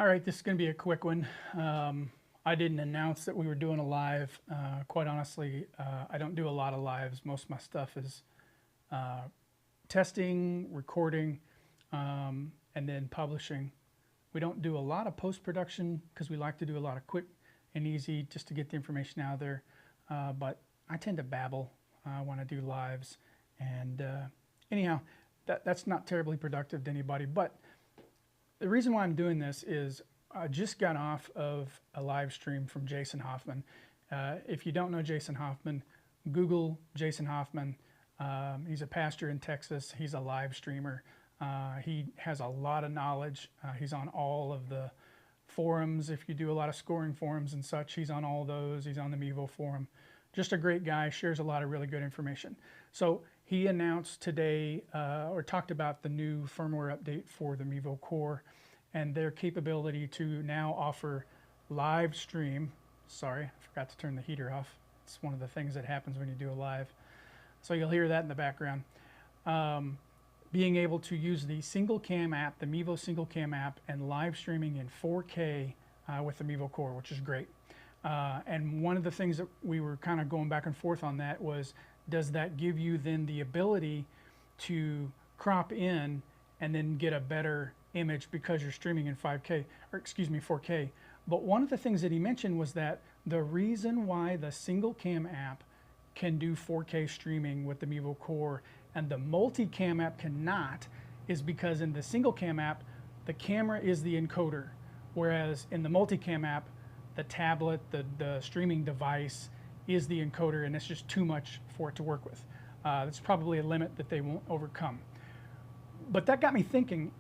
All right, this is going to be a quick one. I didn't announce that we were doing a live. Quite honestly, I don't do a lot of lives. Most of my stuff is testing, recording, and then publishing. We don't do a lot of post-production because we like to do a lot of quick and easy just to get the information out there. But I tend to babble when I do lives. And anyhow, that's not terribly productive to anybody. But the reason why I'm doing this is I just got off of a live stream from Jason Hoffman. If you don't know Jason Hoffman, Google Jason Hoffman. He's a pastor in Texas. He's a live streamer. He has a lot of knowledge. He's on all of the forums. If you do a lot of scoring forums and such, he's on all those. He's on the Mevo forum. Just a great guy, shares a lot of really good information. So he announced today, or talked about the new firmware update for the Mevo Core and their capability to now offer live stream. Sorry, I forgot to turn the heater off. It's one of the things that happens when you do a live. So you'll hear that in the background. Being able to use the single cam app, the Mevo Single Cam app, and live streaming in 4K with the Mevo Core, which is great. And one of the things that we were kind of going back and forth on that was, does that give you then the ability to crop in and then get a better image because you're streaming in 5K, or excuse me, 4K. But one of the things that he mentioned was that the reason why the single cam app can do 4K streaming with the Mevo Core and the multi-cam app cannot is because in the single cam app, the camera is the encoder, whereas in the multi-cam app, the tablet, the streaming device is the encoder, and it's just too much for it to work with. It's probably a limit that they won't overcome. But that got me thinking,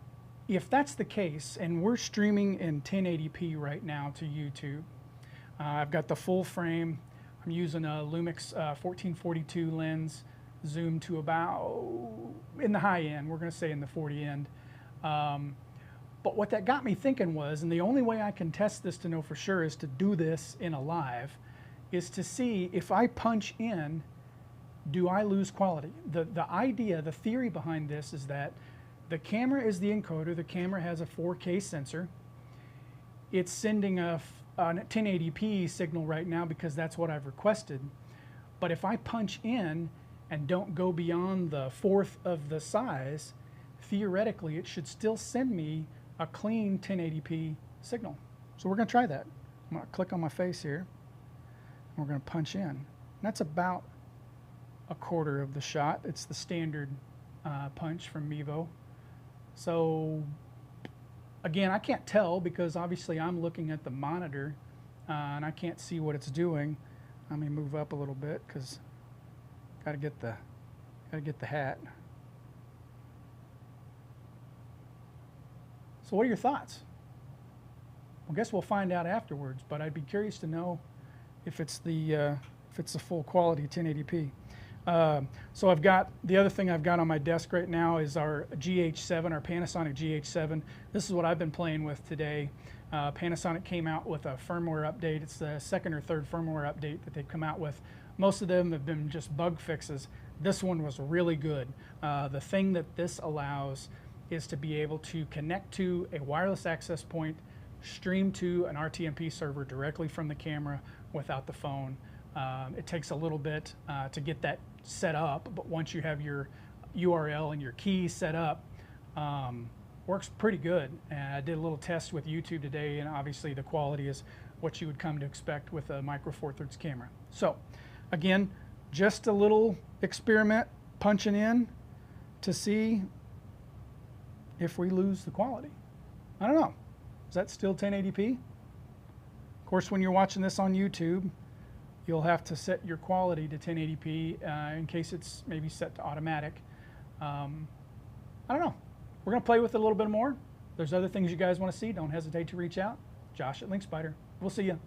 if that's the case, and we're streaming in 1080p right now to YouTube, I've got the full frame. I'm using a Lumix 1442 lens, zoom to about, in the high end, we're gonna say in the 40 end. But what that got me thinking was, and the only way I can test this to know for sure is to do this in a live, is to see if I punch in, do I lose quality? The idea, the theory behind this is that the camera is the encoder. The camera has a 4K sensor. It's sending a 1080p signal right now because that's what I've requested. But if I punch in and don't go beyond the fourth of the size, theoretically it should still send me a clean 1080p signal. So we're going to try that. I'm going to click on my face here. And we're going to punch in. And that's about a quarter of the shot. It's the standard punch from Mevo. So again, I can't tell because obviously I'm looking at the monitor and I can't see what it's doing. Let me move up a little bit because gotta get the hat. So what are your thoughts? Well, I guess we'll find out afterwards, but I'd be curious to know if it's the full quality 1080p. So I've got, the other thing I've got on my desk right now is our GH7, our Panasonic GH7. This is what I've been playing with today. Panasonic came out with a firmware update. It's the second or third firmware update that they've come out with. Most of them have been just bug fixes. This one was really good. The thing that this allows is to be able to connect to a wireless access point, stream to an RTMP server directly from the camera without the phone. It takes a little bit to get that set up, but once you have your URL and your key set up, works pretty good. And I did a little test with YouTube today, and obviously the quality is what you would come to expect with a micro four thirds camera. So again, just a little experiment punching in to see if we lose the quality. I don't know. Is that still 1080p? Of course, when you're watching this on YouTube, you'll have to set your quality to 1080p in case it's maybe set to automatic. I don't know. We're going to play with it a little bit more. If there's other things you guys want to see, don't hesitate to reach out. Josh at LinkSpider. We'll see you.